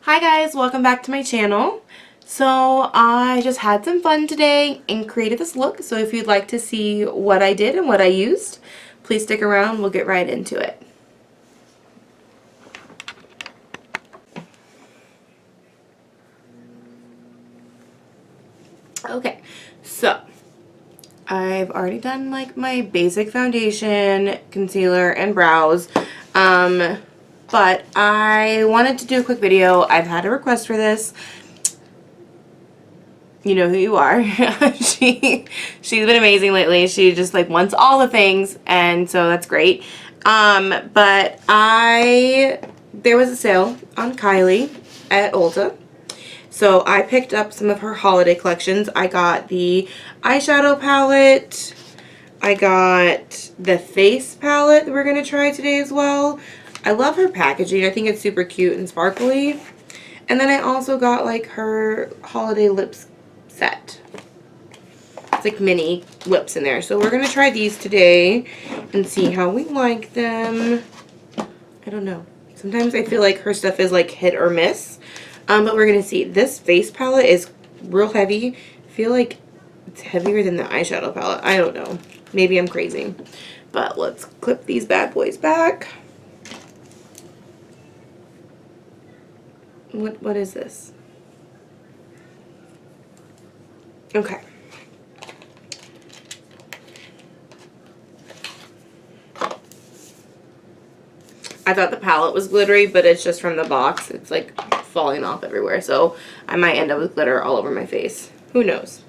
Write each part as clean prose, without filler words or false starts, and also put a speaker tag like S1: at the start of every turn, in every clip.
S1: Hi guys, welcome back to my channel. So I just had some fun today and created this look. So if you'd like to see what I did and what I used, please stick around. We'll get right into it. Okay, so I've already done like my basic foundation, concealer, and brows. But I wanted to do a quick video. I've had a request for this. You know who you are. She's been amazing lately. She just like wants all the things, and so that's great. But there was a sale on Kylie at Ulta. So I picked up some of her holiday collections. I got the eyeshadow palette. I got the face palette that we're going to try today as well. I love her packaging. I think it's super cute and sparkly. And then I also got like her holiday lips set. It's like mini lips in there. So we're going to try these today and see how we like them. I don't know. Sometimes I feel like her stuff is like hit or miss. But we're going to see. This face palette is real heavy. I feel like it's heavier than the eyeshadow palette. I don't know. Maybe I'm crazy. But let's clip these bad boys back. What is this? Okay. I thought the palette was glittery, but it's just from the box. It's like falling off everywhere, so I might end up with glitter all over my face. Who knows?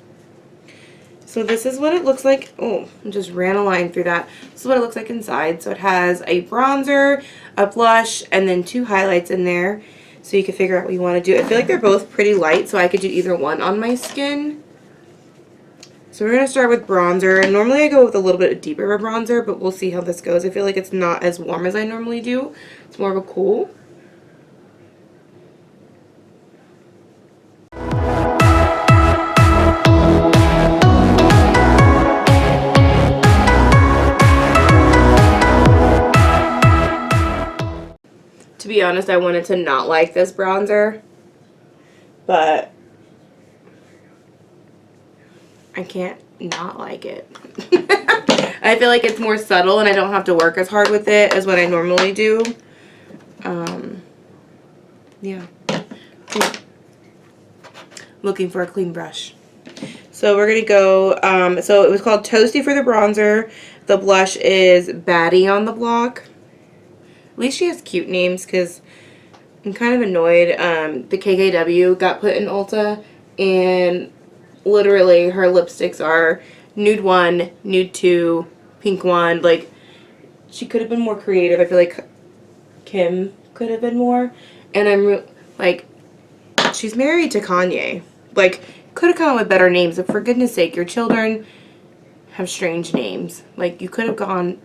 S1: So this is what it looks like. Oh, I just ran a line through that. This is what it looks like inside. So it has a bronzer, a blush, and then 2 highlights in there. So you can figure out what you want to do. I feel like they're both pretty light, so I could do either one on my skin. So we're going to start with bronzer. And normally I go with a little bit deeper of a bronzer, but we'll see how this goes. I feel like it's not as warm as I normally do. It's more of a cool. To be honest, I wanted to not like this bronzer, but I can't not like it. I feel like it's more subtle and I don't have to work as hard with it as what I normally do. Yeah. Looking for a clean brush. So we're going to go, so it was called Toasty for the bronzer. The blush is Baddie on the block. At least she has cute names because I'm kind of annoyed. The KKW got put in Ulta, and literally her lipsticks are nude 1, nude 2, pink 1. Like, she could have been more creative. I feel like Kim could have been more. And I'm like, she's married to Kanye. Like, could have come up with better names. But for goodness sake, your children have strange names. Like, you could have gone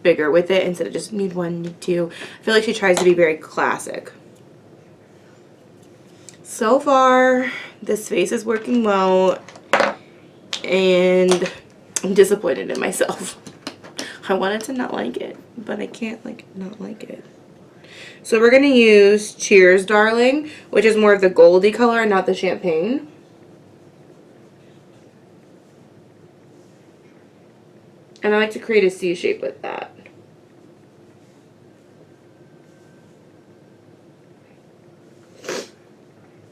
S1: bigger with it instead of just nude 1, nude 2. I feel like she tries to be very classic. So far, this face is working well, and I'm disappointed in myself. I wanted to not like it, but I can't like not like it. So we're going to use Cheers Darling, which is more of the goldy color and not the champagne. And I like to create a C shape with that.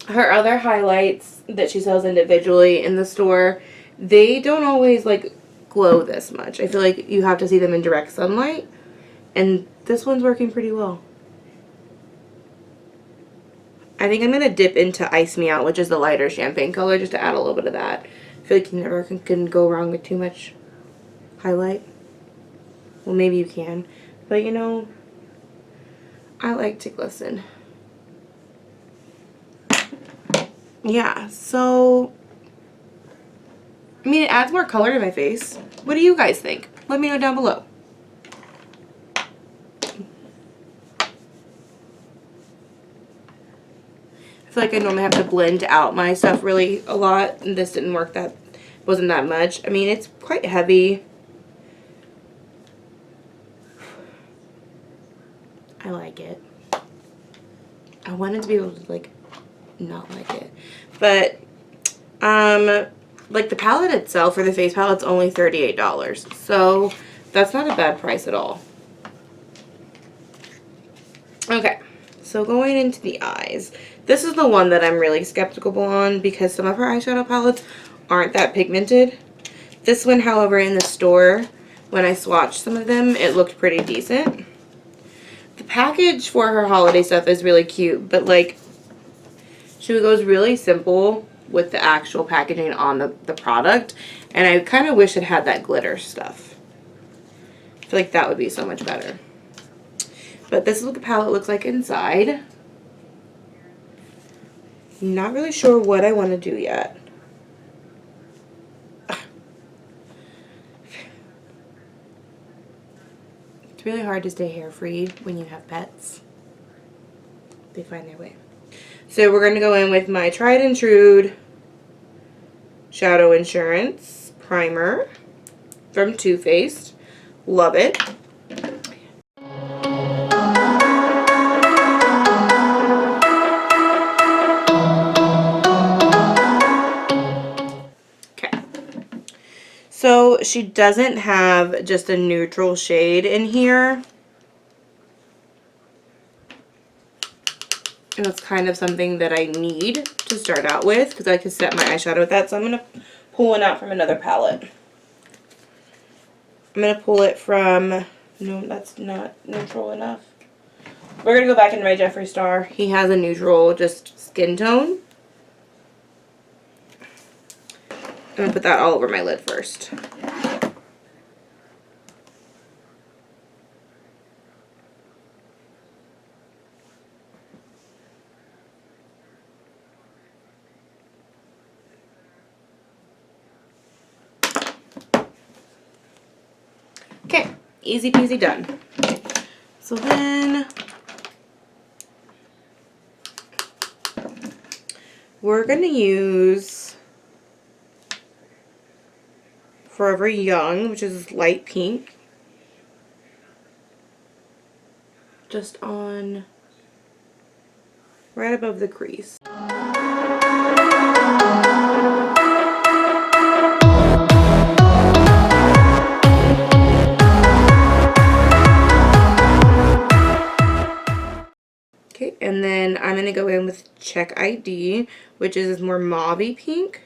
S1: Her other highlights that she sells individually in the store, they don't always like glow this much. I feel like you have to see them in direct sunlight. And this one's working pretty well. I think I'm going to dip into Ice Me Out, which is the lighter champagne color, just to add a little bit of that. I feel like you never can go wrong with too much highlight. Well, maybe you can. But, you know, I like to glisten. Yeah, so, I mean, it adds more color to my face. What do you guys think? Let me know down below. I feel like I normally have to blend out my stuff really a lot, and this didn't work that, wasn't that much. I mean, it's quite heavy. I like it. I wanted to be able to, like, not like it. But, like, the palette itself, for the face palette's only $38. So, that's not a bad price at all. Okay, so going into the eyes. This is the one that I'm really skeptical on because some of her eyeshadow palettes aren't that pigmented. This one, however, in the store, when I swatched some of them, it looked pretty decent. The package for her holiday stuff is really cute, but, like, she goes really simple with the actual packaging on the product, and I kind of wish it had that glitter stuff. I feel like that would be so much better. But this is what the palette looks like inside. Not really sure what I want to do yet. It's really hard to stay hair free when you have pets. They find their way. So we're going to go in with my tried and true Shadow Insurance Primer from Too Faced. Love it. So she doesn't have just a neutral shade in here. And that's kind of something that I need to start out with because I can set my eyeshadow with that. So I'm going to pull one out from another palette. I'm going to pull it from, no, that's not neutral enough. We're going to go back into my Jeffree Star. He has a neutral, just skin tone. I'm going to put that all over my lid first. Okay, easy peasy done. So then we're going to use Forever Young, which is light pink, just on right above the crease. Okay, and then I'm going to go in with Check ID, which is more mauve-y pink.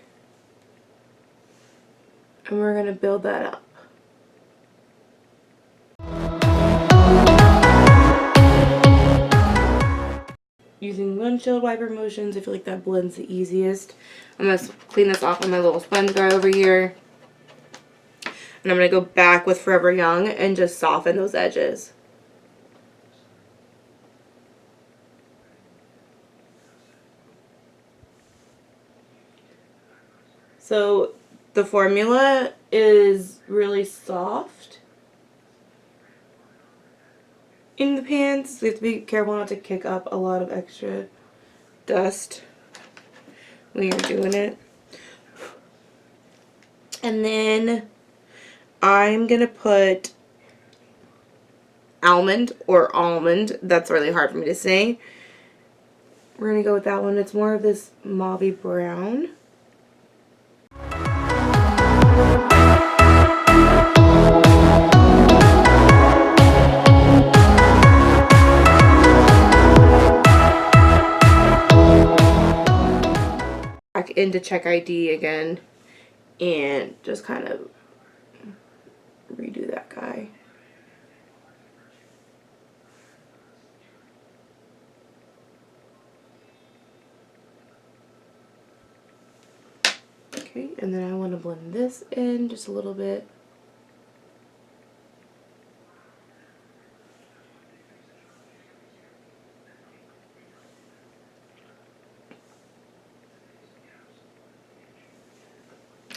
S1: And we're going to build that up. Using windshield wiper motions, I feel like that blends the easiest. I'm going to clean this off with my little sponge guy over here. And I'm going to go back with Forever Young and just soften those edges. So the formula is really soft in the pans. So you have to be careful not to kick up a lot of extra dust when you're doing it. And then I'm going to put almond or almond. That's really hard for me to say. We're going to go with that one. It's more of this mauve-y brown. Back into Check ID again and just kind of redo that guy. Okay, and then I want to blend this in just a little bit.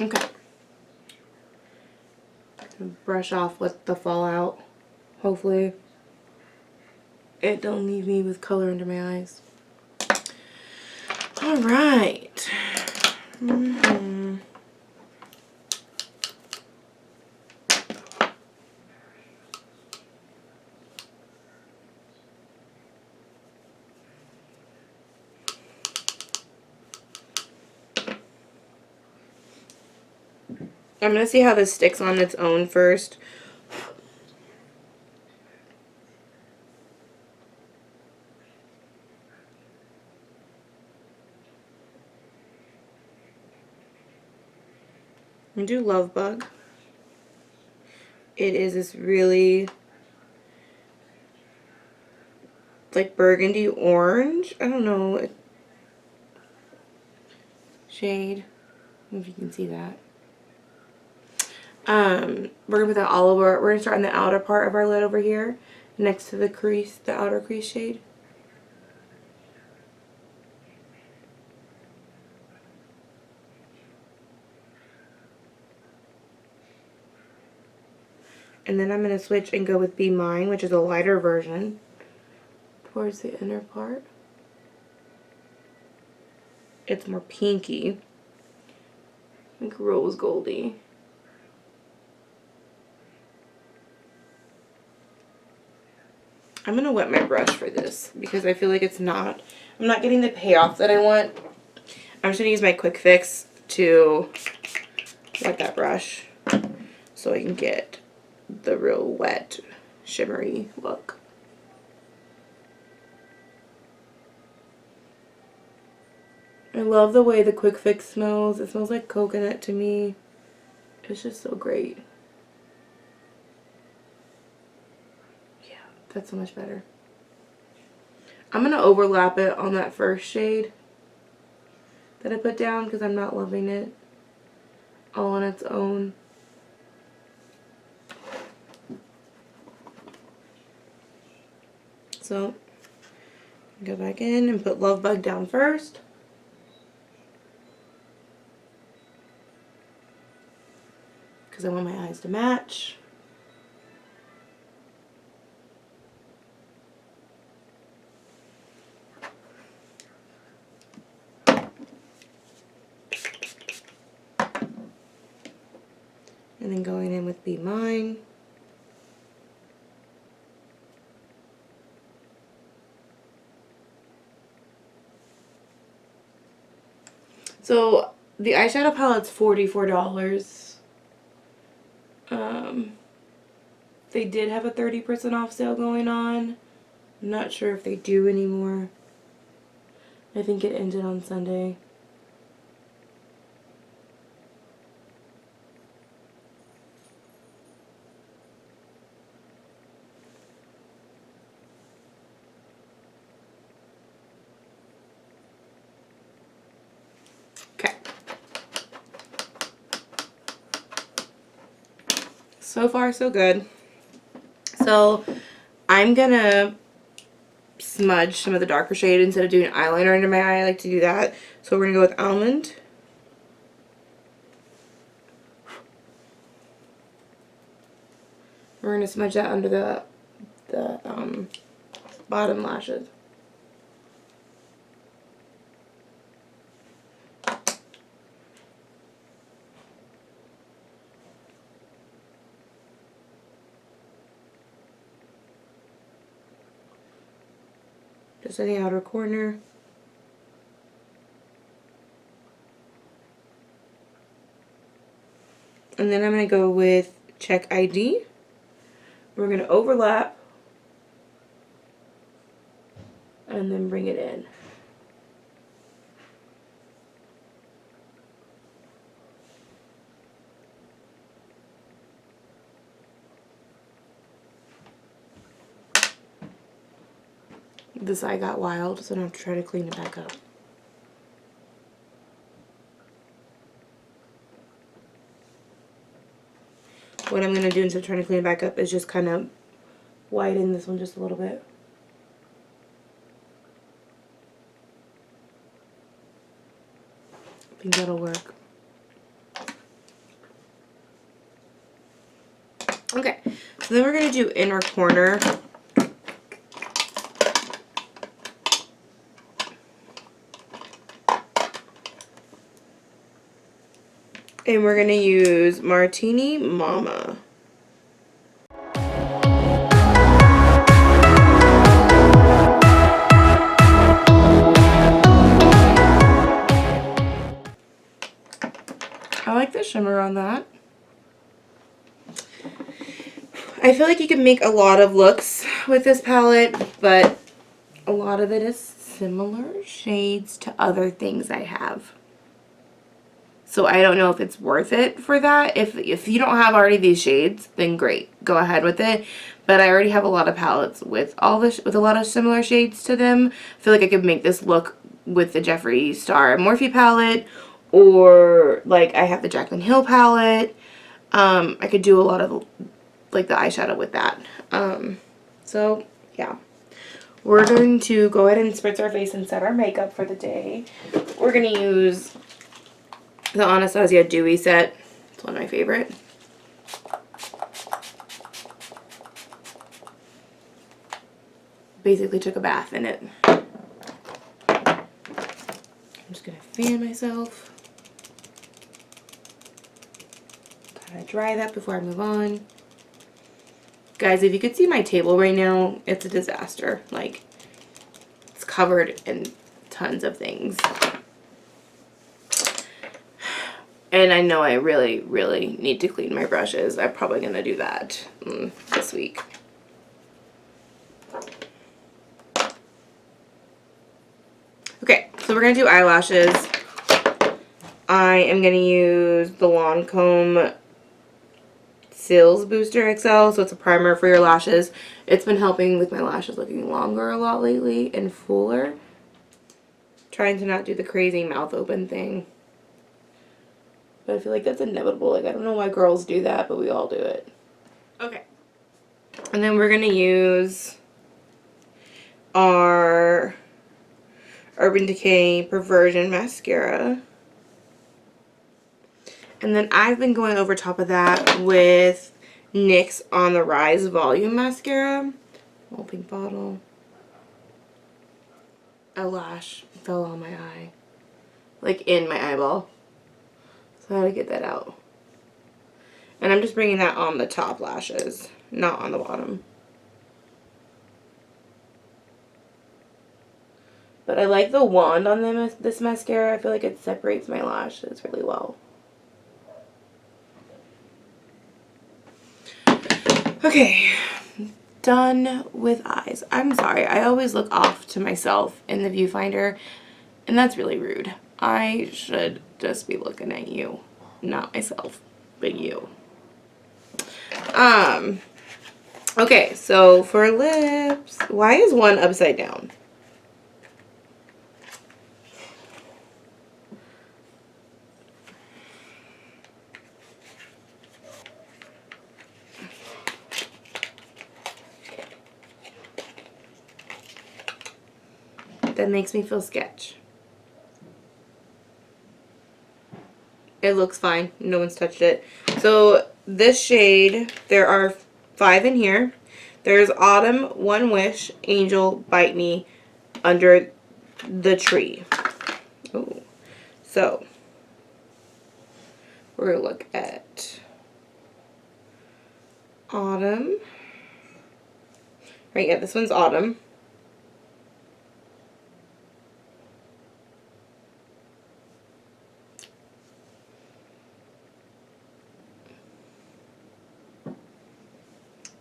S1: Okay. Brush off with the fallout. Hopefully it don't leave me with color under my eyes. All right. I'm going to see how this sticks on its own first. I do Love Bug. It is this really like burgundy orange. I don't know. Shade. I don't know if you can see that. We're gonna put that all over. We're gonna start on the outer part of our lid over here, next to the crease, the outer crease shade. And then I'm gonna switch and go with Be Mine, which is a lighter version, towards the inner part. It's more pinky, like rose goldy. I'm gonna wet my brush for this because I feel like I'm not getting the payoff that I want. I'm just gonna use my Quick Fix to wet that brush so I can get the real wet, shimmery look. I love the way the Quick Fix smells. It smells like coconut to me. It's just so great. Yeah, that's so much better. I'm going to overlap it on that first shade that I put down because I'm not loving it all on its own. So, go back in and put Love Bug down first. Because I want my eyes to match. And then going in with Be Mine. So the eyeshadow palette's $44. They did have a 30% off sale going on. I'm not sure if they do anymore. I think it ended on Sunday. Okay. So far, so good. So I'm gonna smudge some of the darker shade instead of doing eyeliner under my eye. I like to do that. So we're gonna go with Almond. We're gonna smudge that under the bottom lashes. Just in the outer corner. And then I'm going to go with Check ID. We're going to overlap and then bring it in. This eye got wild, so I have to try to clean it back up. What I'm going to do instead of trying to clean it back up is just kind of widen this one just a little bit. I think that'll work. Okay, so then we're going to do inner corner. And we're going to use Martini Mama. I like the shimmer on that. I feel like you can make a lot of looks with this palette, but a lot of it is similar shades to other things I have. So I don't know if it's worth it for that. If you don't have already these shades, then great, go ahead with it. But I already have a lot of palettes with with a lot of similar shades to them. I feel like I could make this look with the Jeffree Star Morphe palette, or like I have the Jaclyn Hill palette. I could do a lot of like the eyeshadow with that. So yeah. We're going to go ahead and spritz our face and set our makeup for the day. We're going to use the Anastasia Dewy set. It's one of my favorite. Basically took a bath in it. I'm just going to fan myself. Gotta dry that before I move on. Guys, if you could see my table right now, it's a disaster. Like, it's covered in tons of things. And I know I really, really need to clean my brushes. I'm probably going to do that this week. Okay, so we're going to do eyelashes. I am going to use the Lancome Cils Booster XL, so it's a primer for your lashes. It's been helping with my lashes looking longer a lot lately and fuller. Trying to not do the crazy mouth open thing. But I feel like that's inevitable. Like, I don't know why girls do that, but we all do it. Okay. And then we're going to use our Urban Decay Perversion Mascara. And then I've been going over top of that with NYX On the Rise Volume Mascara. Little pink bottle. A lash fell on my eye. Like in my eyeball. So I had to get that out. And I'm just bringing that on the top lashes, not on the bottom. But I like the wand on this mascara. I feel like it separates my lashes really well. Okay, done with eyes. I'm sorry, I always look off to myself in the viewfinder, and that's really rude. I should just be looking at you, not myself, but you. Okay, so for lips, why is one upside down? That makes me feel sketch. It looks fine. No one's touched it. So this shade, there are 5 in here. There's Autumn, One Wish, Angel, Bite Me, Under the Tree. Oh, so we're gonna look at Autumn. Right, yeah, this one's Autumn.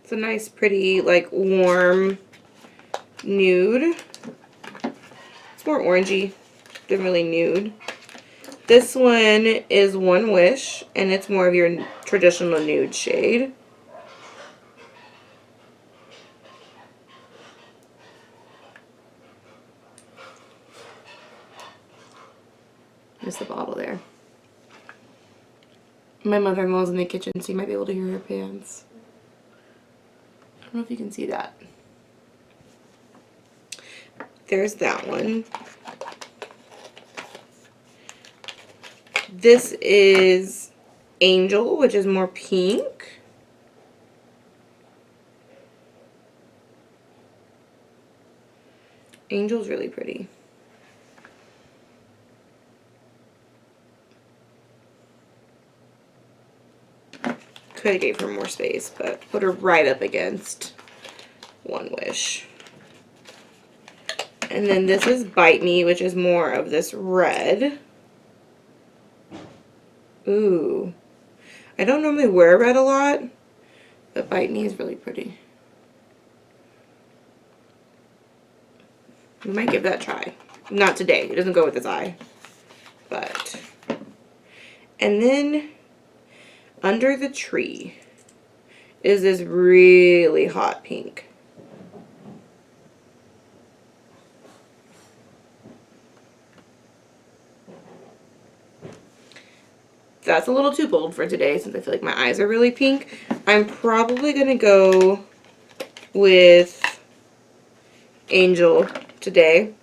S1: It's a nice, pretty, like, warm nude. It's more orangey than really nude. This one is One Wish, and it's more of your traditional nude shade. There's the bottle there. My mother-in-law's in the kitchen, so you might be able to hear her pants. I don't know if you can see that. There's that one. This is Angel, which is more pink. Angel's really pretty. Could have gave her more space, but put her right up against One Wish. And then this is Bite Me, which is more of this red. Ooh. I don't normally wear red a lot, But Bite Me is really pretty. We might give that a try. Not today. It doesn't go with this eye. But. And then Under the Tree is this really hot pink. That's a little too bold for today since I feel like my eyes are really pink. I'm probably going to go with Angel today.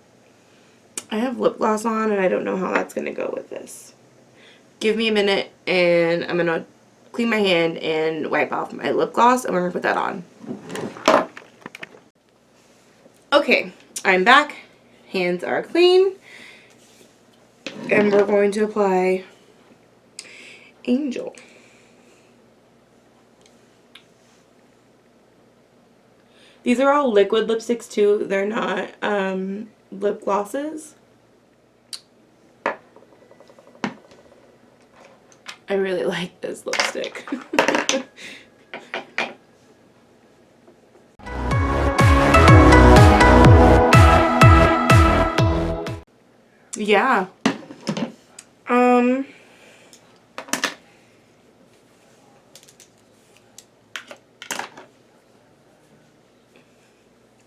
S1: I have lip gloss on and I don't know how that's going to go with this. Give me a minute and I'm going to clean my hand and wipe off my lip gloss and we're going to put that on. Okay, I'm back. Hands are clean. And we're going to apply Angel. These are all liquid lipsticks too. They're not lip glosses. I really like this lipstick. Yeah.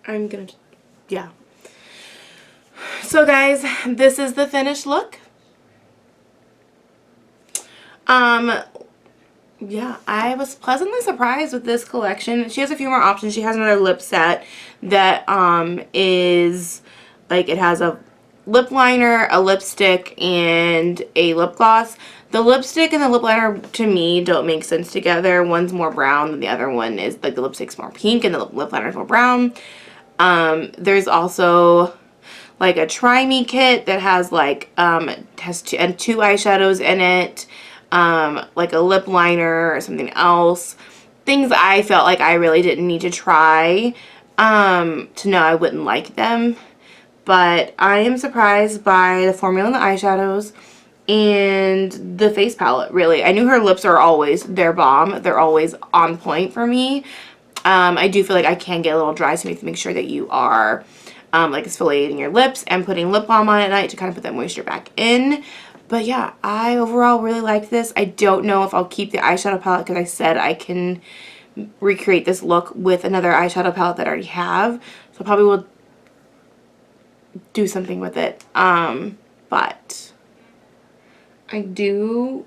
S1: I'm gonna, yeah. So guys, this is the finished look. Yeah, I was pleasantly surprised with this collection. She has a few more options. She has another lip set that is like, it has a lip liner, a lipstick, and a lip gloss. The lipstick and the lip liner to me don't make sense together. One's more brown than the other one is, like, the lipstick's more pink and the lip liner's more brown. There's also like a Try Me kit that has like has two eyeshadows in it, like a lip liner or something else. Things I felt like I really didn't need to try to know I wouldn't like them. But I am surprised by the formula and the eyeshadows and the face palette, really. I knew her lips are always their bomb. They're always on point for me. I do feel like I can get a little dry, so you have to make sure that you are like exfoliating your lips and putting lip balm on at night to kind of put that moisture back in. But yeah, I overall really like this. I don't know if I'll keep the eyeshadow palette because I said I can recreate this look with another eyeshadow palette that I already have. So I probably will do something with it. But I do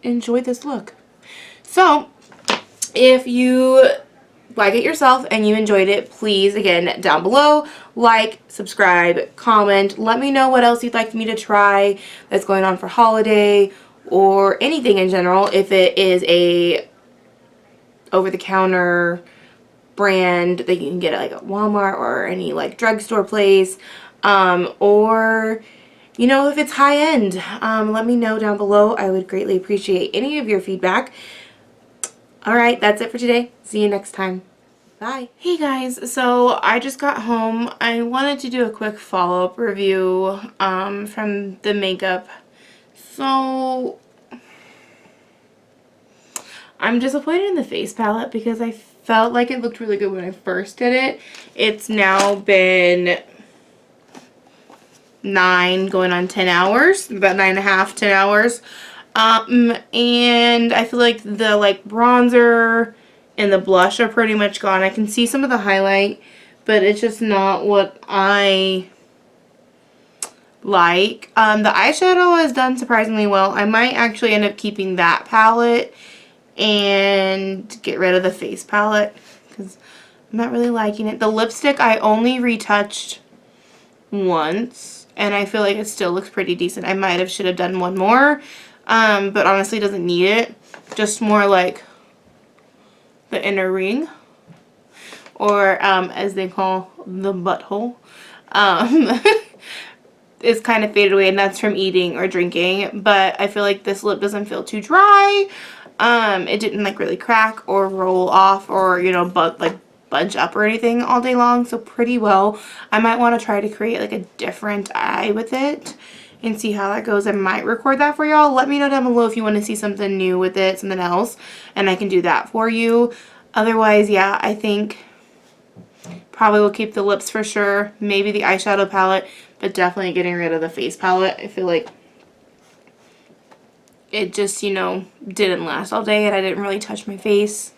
S1: enjoy this look. So if you like it yourself and you enjoyed it, please, again, down below, like, subscribe, comment, let me know what else you'd like me to try that's going on for holiday or anything in general. If it is a over-the-counter brand that you can get at like at Walmart or any like drugstore place, or you know, if it's high-end, let me know down below. I would greatly appreciate any of your feedback. Alright, that's it for today. See you next time. Bye. Hey guys, so I just got home. I wanted to do a quick follow-up review from the makeup. So I'm disappointed in the face palette because I felt like it looked really good when I first did it. It's now been 9 going on 10 hours, about 9.5, 10 hours. And I feel like the bronzer and the blush are pretty much gone. I can see some of the highlight, but it's just not what I like. The eyeshadow is done surprisingly well. I might actually end up keeping that palette and get rid of the face palette because I'm not really liking it. The lipstick I only retouched once and I feel like it still looks pretty decent. I might have should have done one more, but honestly doesn't need it. Just more like the inner ring, or as they call the butthole, is kind of faded away, and that's from eating or drinking. But I feel like this lip doesn't feel too dry. It didn't like really crack or roll off or, you know, bunch up or anything all day long, so pretty well. I might want to try to create like a different eye with it and see how that goes. I might record that for y'all. Let me know down below if you want to see something new with it, something else, and I can do that for you. Otherwise, yeah, I think probably will keep the lips for sure. Maybe the eyeshadow palette, but definitely getting rid of the face palette. I feel like it just, you know, didn't last all day and I didn't really touch my face.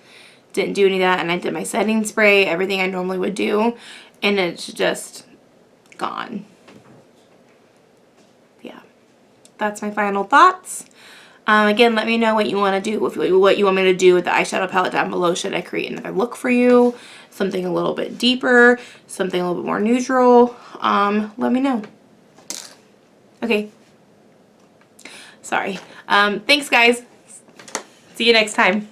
S1: Didn't do any of that, and I did my setting spray, everything I normally would do, and it's just gone. Yeah, that's my final thoughts. Again, let me know what you want to do, what you want me to do with the eyeshadow palette down below. Should I create another look for you? Something a little bit deeper? Something a little bit more neutral? Let me know. Okay. Sorry. Thanks, guys. See you next time.